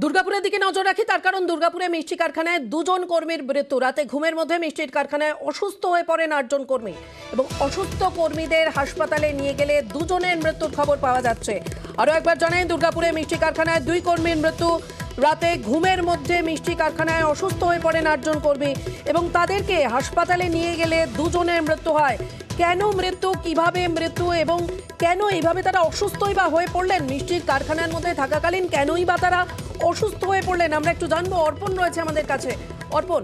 দুর্গাপুরের দিকে নজর রাখি, তার কারণ দুর্গাপুরে মিষ্টি কারখানায় দুজন কর্মীর মৃত্যু। রাতে ঘুমের মধ্যে মিষ্টির কারখানায় অসুস্থ হয়ে পড়েন 8 জন কর্মী এবং অসুস্থ কর্মীদের হাসপাতালে নিয়ে গেলে দুজনের মৃত্যুর খবর পাওয়া যাচ্ছে। আরও একবার জানাই, দুর্গাপুরে মিষ্টি কারখানায় 2 কর্মীর মৃত্যু। রাতে ঘুমের মধ্যে মিষ্টি কারখানায় অসুস্থ হয়ে পড়েন 8 জন কর্মী এবং তাদেরকে হাসপাতালে নিয়ে গেলে দুজনের মৃত্যু হয়। কেন মৃত্যু, কিভাবে মৃত্যু এবং কেন এইভাবে তারা অসুস্থই বা হয়ে পড়লেন, মিষ্টির কারখানার মধ্যে থাকাকালীন কেনই বা তারা অসুস্থ হয়ে পড়লেন, আমরা একটু জানবো। অর্পণ রয়েছে আমাদের কাছে। অর্পণ,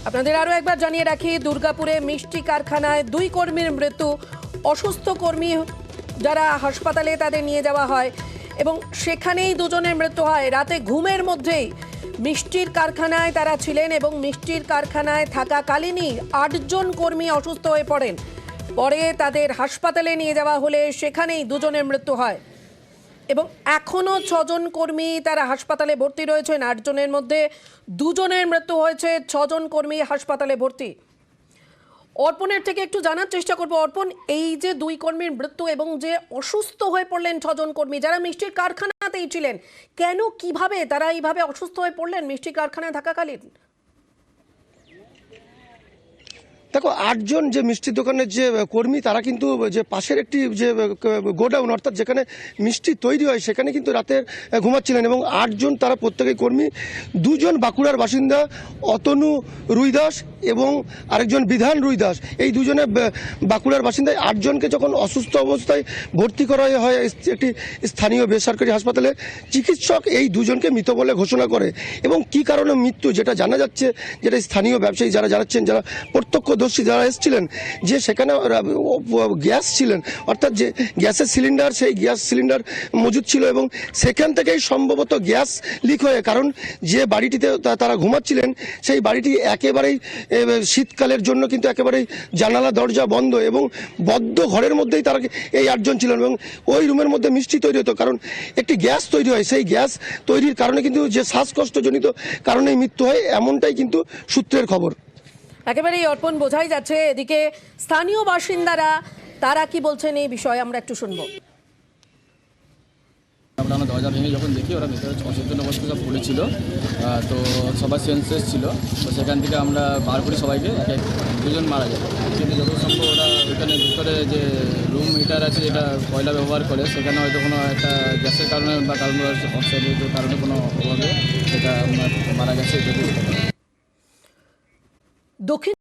আপনাদের আরো একবার জানিয়ে রাখি, দুর্গাপুরে মিষ্টি কারখানায় 2 কর্মীর মৃত্যু। অসুস্থ কর্মী যারা হাসপাতালে, তাদের নিয়ে যাওয়া হয় এবং সেখানেই দুজনের মৃত্যু হয়। রাতে ঘুমের মধ্যেই মিষ্টির কারখানায় তারা ছিলেন এবং মিষ্টির কারখানায় থাকাকালীনই 8 জন কর্মী অসুস্থ হয়ে পড়েন। পরে তাদের হাসপাতালে নিয়ে যাওয়া হলে সেখানেই দুজনের মৃত্যু হয় এবং এখনও 6 জন কর্মী তারা হাসপাতালে ভর্তি রয়েছেন। 8 জনের মধ্যে 2 জনের মৃত্যু হয়েছে, 6 জন কর্মী হাসপাতালে ভর্তি। অর্পণের থেকে একটু জানার চেষ্টা করবো। অর্পণ, এই যে 2 কর্মীর মৃত্যু এবং যে অসুস্থ হয়ে পড়লেন 6 জন কর্মী যারা মিষ্টির কারখানাতেই ছিলেন, কেন, কিভাবে তারা এইভাবে অসুস্থ হয়ে পড়লেন মিষ্টির কারখানায় থাকাকালীন? দেখো, 8 জন যে মিষ্টির দোকানের যে কর্মী, তারা কিন্তু যে পাশের একটি যে গোডাউন, অর্থাৎ যেখানে মিষ্টি তৈরি হয়, সেখানে কিন্তু রাতে ঘুমাচ্ছিলেন এবং 8 জন তারা প্রত্যেকেই কর্মী। 2 জন বাঁকুড়ার বাসিন্দা, অতনু রুইদাস এবং আরেকজন বিধান রুইদাস। এই 2 জনে বাঁকুড়ার বাসিন্দায়। 8 জনকে যখন অসুস্থ অবস্থায় ভর্তি করা হয় একটি স্থানীয় বেসরকারি হাসপাতালে, চিকিৎসক এই 2 জনকে মৃত বলে ঘোষণা করে এবং কি কারণে মৃত্যু যেটা জানা যাচ্ছে, যেটা স্থানীয় ব্যবসায়ী যারা জানাচ্ছেন, যারা প্রত্যক্ষদর্শী যারা এসেছিলেন, যে সেখানে গ্যাস ছিলেন, অর্থাৎ যে গ্যাসের সিলিন্ডার, সেই গ্যাস সিলিন্ডার মজুদ ছিল এবং সেখান থেকেই সম্ভবত গ্যাস লিক হয়ে, কারণ যে বাড়িটিতে তারা ঘুমাচ্ছিলেন সেই বাড়িটি একেবারেই শীতকালের জন্য কিন্তু একেবারেই জানালা দরজা বন্ধ এবং বদ্ধ ঘরের মধ্যেই তারা এই 8 জন ছিলেন এবং ওই রুমের মধ্যে মিষ্টি তৈরি হতো। কারণ একটি গ্যাস তৈরি হয়, সেই গ্যাস তৈরির কারণে কিন্তু যে শ্বাসকষ্টজনিত কারণেই মৃত্যু হয়, এমনটাই কিন্তু সূত্রের খবর। একেবারেই অর্পণ, বোঝাই যাচ্ছে। এদিকে স্থানীয় বাসিন্দারা তারা কি বলছেন এই বিষয়ে আমরা একটু শুনবো। আমরা দরজা ভেঙে যখন দেখি, ওরা ভেতরে অচেতন অবস্থায় সব পড়েছিল, তো সবার সেন্সেস ছিল। তো সেখান থেকে আমরা বার করি সবাইকে, 2 জন মারা যায়। কিন্তু যত সম্ভব ওরা ওইখানে ভিতরে যে রুম হিটার আছে, যেটা কয়লা ব্যবহার করে, সেখানে হয়তো কোনো একটা গ্যাসের কারণে বা কারণ অক্সাইডের কারণে কোনো অভাবে সেটা মারা গেছে। দক্ষিণ